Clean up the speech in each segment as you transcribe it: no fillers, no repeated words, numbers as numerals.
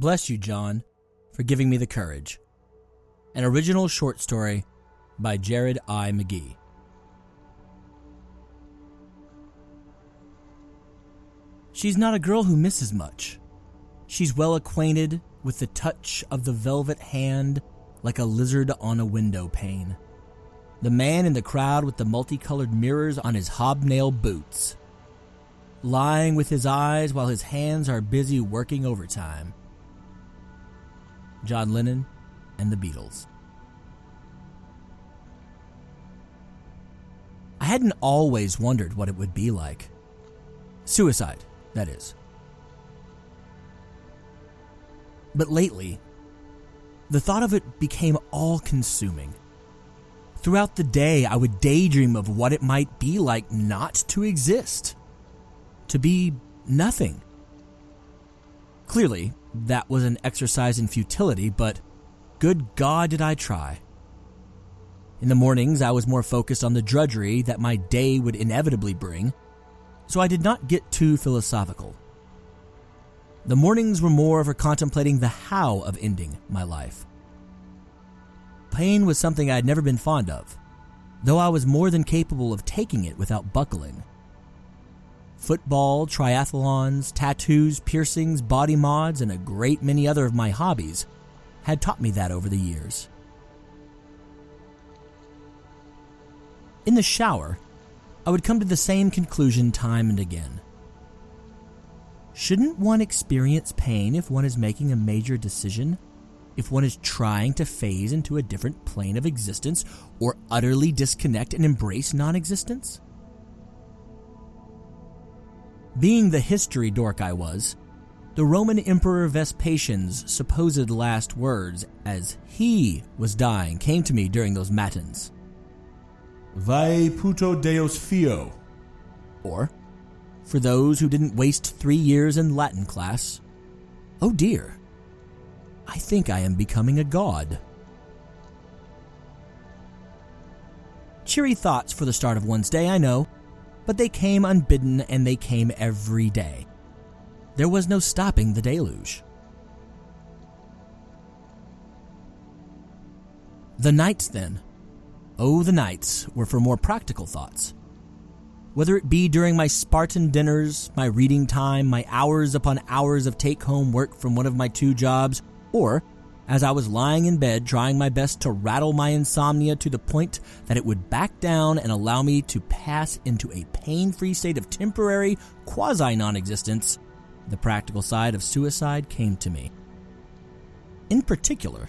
Bless you, John, for giving me the courage. An original short story by Jared I. McGee. She's not a girl who misses much. She's well acquainted with the touch of the velvet hand like a lizard on a window pane. The man in the crowd with the multicolored mirrors on his hobnail boots. Lying with his eyes while his hands are busy working overtime. John Lennon and the Beatles. I hadn't always wondered what it would be like. Suicide, that is. But lately, the thought of it became all-consuming. Throughout the day, I would daydream of what it might be like not to exist. To be nothing. Clearly, that was an exercise in futility, but good God did I try. In the mornings, I was more focused on the drudgery that my day would inevitably bring, so I did not get too philosophical. The mornings were more for contemplating the how of ending my life. Pain was something I had never been fond of, though I was more than capable of taking it without buckling. Football, triathlons, tattoos, piercings, body mods, and a great many other of my hobbies had taught me that over the years. In the shower, I would come to the same conclusion time and again. Shouldn't one experience pain if one is making a major decision? If one is trying to phase into a different plane of existence or utterly disconnect and embrace non-existence? Being the history dork I was, the Roman Emperor Vespasian's supposed last words as he was dying came to me during those matins. Vae puto Deus fio. Or, for those who didn't waste 3 years in Latin class, oh dear, I think I am becoming a god. Cheery thoughts for the start of one's day, I know, but they came unbidden and they came every day. There was no stopping the deluge. The nights then, oh the nights, were for more practical thoughts. Whether it be during my Spartan dinners, my reading time, my hours upon hours of take-home work from one of my 2 jobs, or as I was lying in bed trying my best to rattle my insomnia to the point that it would back down and allow me to pass into a pain-free state of temporary quasi-non-existence, the practical side of suicide came to me. In particular,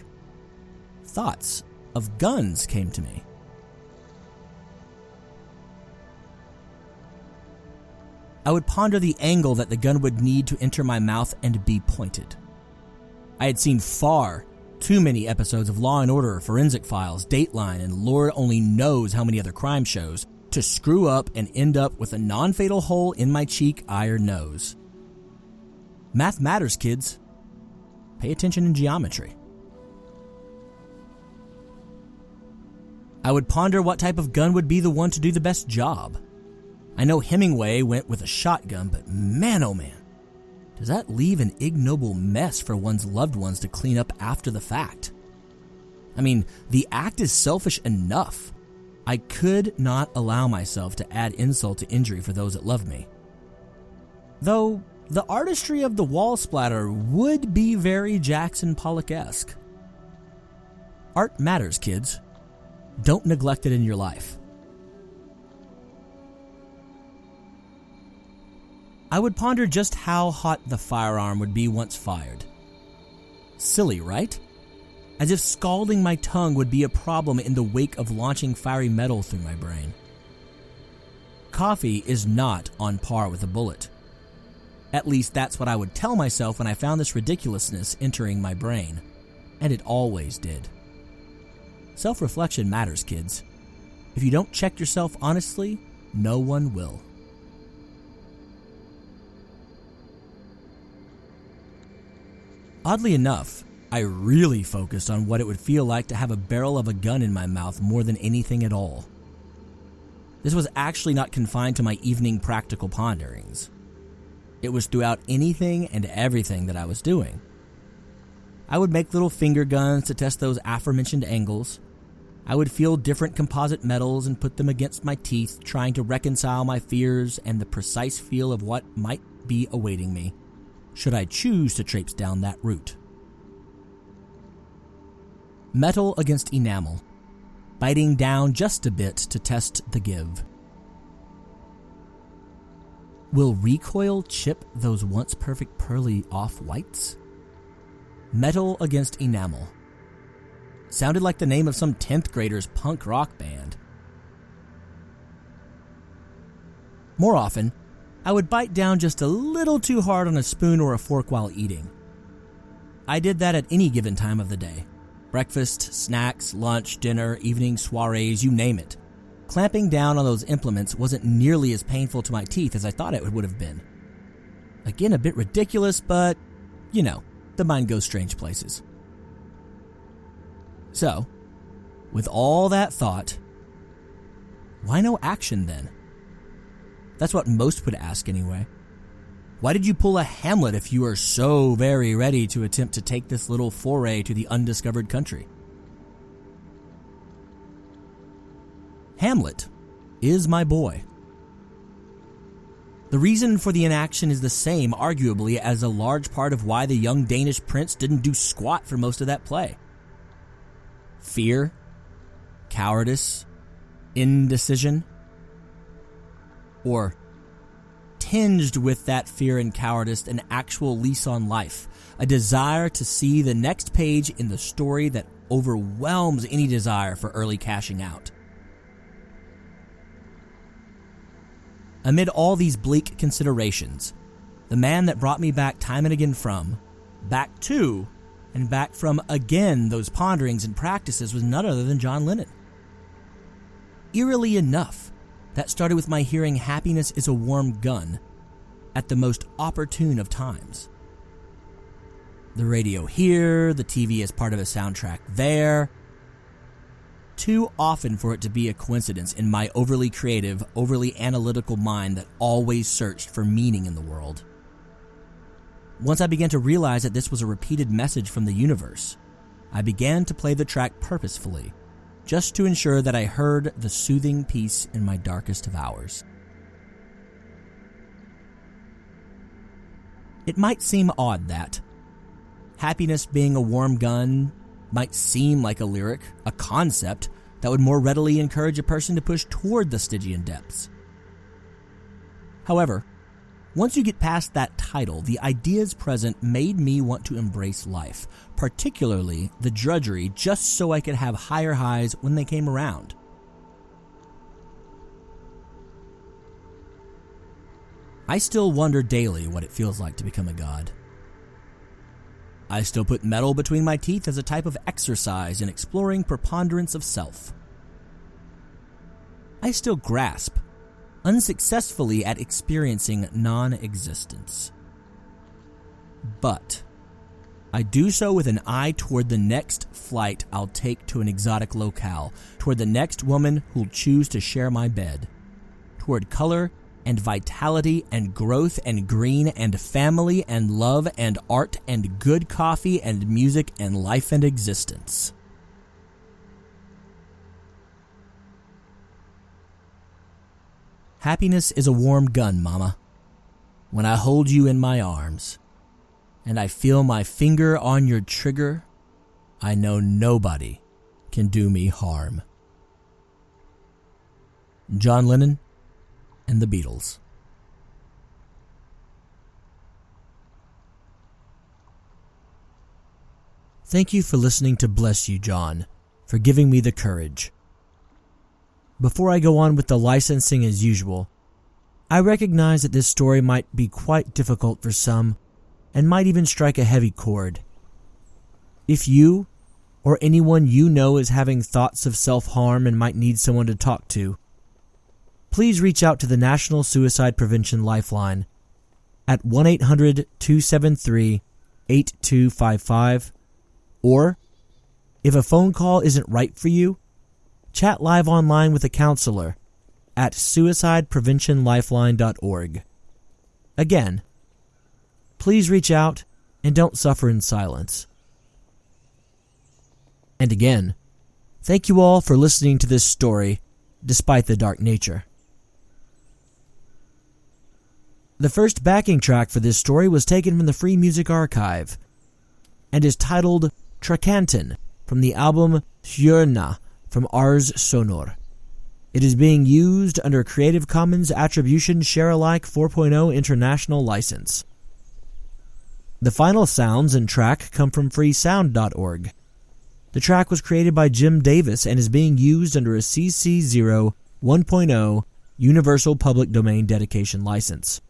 thoughts of guns came to me. I would ponder the angle that the gun would need to enter my mouth and be pointed. I had seen far too many episodes of Law & Order, Forensic Files, Dateline, and Lord only knows how many other crime shows to screw up and end up with a non-fatal hole in my cheek, eye, or nose. Math matters, kids. Pay attention in geometry. I would ponder what type of gun would be the one to do the best job. I know Hemingway went with a shotgun, but man oh man, does that leave an ignoble mess for one's loved ones to clean up after the fact? I mean, the act is selfish enough. I could not allow myself to add insult to injury for those that love me. Though, the artistry of the wall splatter would be very Jackson Pollock-esque. Art matters, kids. Don't neglect it in your life. I would ponder just how hot the firearm would be once fired. Silly, right? As if scalding my tongue would be a problem in the wake of launching fiery metal through my brain. Coffee is not on par with a bullet. At least that's what I would tell myself when I found this ridiculousness entering my brain. And it always did. Self-reflection matters, kids. If you don't check yourself honestly, no one will. Oddly enough, I really focused on what it would feel like to have a barrel of a gun in my mouth more than anything at all. This was actually not confined to my evening practical ponderings. It was throughout anything and everything that I was doing. I would make little finger guns to test those aforementioned angles. I would feel different composite metals and put them against my teeth, trying to reconcile my fears and the precise feel of what might be awaiting me, should I choose to traipse down that route. Metal against enamel, biting down just a bit to test the give. Will recoil chip those once perfect pearly off-whites? Metal against enamel. Sounded like the name of some 10th grader's punk rock band. More often, I would bite down just a little too hard on a spoon or a fork while eating. I did that at any given time of the day. Breakfast, snacks, lunch, dinner, evening, soirees, you name it. Clamping down on those implements wasn't nearly as painful to my teeth as I thought it would have been. Again, a bit ridiculous, but, the mind goes strange places. So, with all that thought, why no action then? That's what most would ask anyway. Why did you pull a Hamlet if you are so very ready to attempt to take this little foray to the undiscovered country? Hamlet is my boy. The reason for the inaction is the same, arguably, as a large part of why the young Danish prince didn't do squat for most of that play. Fear, cowardice, indecision, or tinged with that fear and cowardice an actual lease on life, a desire to see the next page in the story that overwhelms any desire for early cashing out. Amid all these bleak considerations, the man that brought me back time and again from, back to, and back from again those ponderings and practices was none other than John Lennon. Eerily enough, that started with my hearing "Happiness is a Warm Gun" at the most opportune of times. The radio here, the TV as part of a soundtrack there. Too often for it to be a coincidence in my overly creative, overly analytical mind that always searched for meaning in the world. Once I began to realize that this was a repeated message from the universe, I began to play the track purposefully, just to ensure that I heard the soothing peace in my darkest of hours. It might seem odd that, happiness being a warm gun might seem like a lyric, a concept that would more readily encourage a person to push toward the Stygian depths. However, once you get past that title, the ideas present made me want to embrace life, particularly the drudgery, just so I could have higher highs when they came around. I still wonder daily what it feels like to become a god. I still put metal between my teeth as a type of exercise in exploring preponderance of self. I still grasp, unsuccessfully, at experiencing non-existence. But I do so with an eye toward the next flight I'll take to an exotic locale, toward the next woman who'll choose to share my bed, toward color and vitality and growth and green and family and love and art and good coffee and music and life and existence. Happiness is a warm gun, Mama. When I hold you in my arms, and I feel my finger on your trigger, I know nobody can do me harm. John Lennon and the Beatles. Thank you for listening to Bless You, John, for giving me the courage. Before I go on with the licensing as usual, I recognize that this story might be quite difficult for some and might even strike a heavy chord. If you or anyone you know is having thoughts of self-harm and might need someone to talk to, please reach out to the National Suicide Prevention Lifeline at 1-800-273-8255, or, if a phone call isn't right for you, chat live online with a counselor at suicidepreventionlifeline.org. Again, please reach out and don't suffer in silence. And again, thank you all for listening to this story, despite the dark nature. The first backing track for this story was taken from the Free Music Archive and is titled Trakanten from the album Hjörna from Ars Sonor. It is being used under Creative Commons Attribution Share-alike 4.0 International License. The final sounds and track come from freesound.org. The track was created by Jim Davis and is being used under a CC0 1.0 Universal Public Domain Dedication License.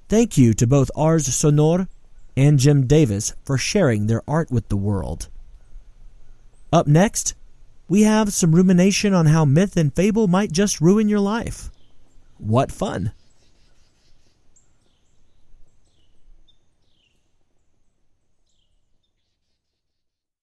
Thank you to both Ars Sonor and Jim Davis for sharing their art with the world. Up next, we have some rumination on how myth and fable might just ruin your life. What fun!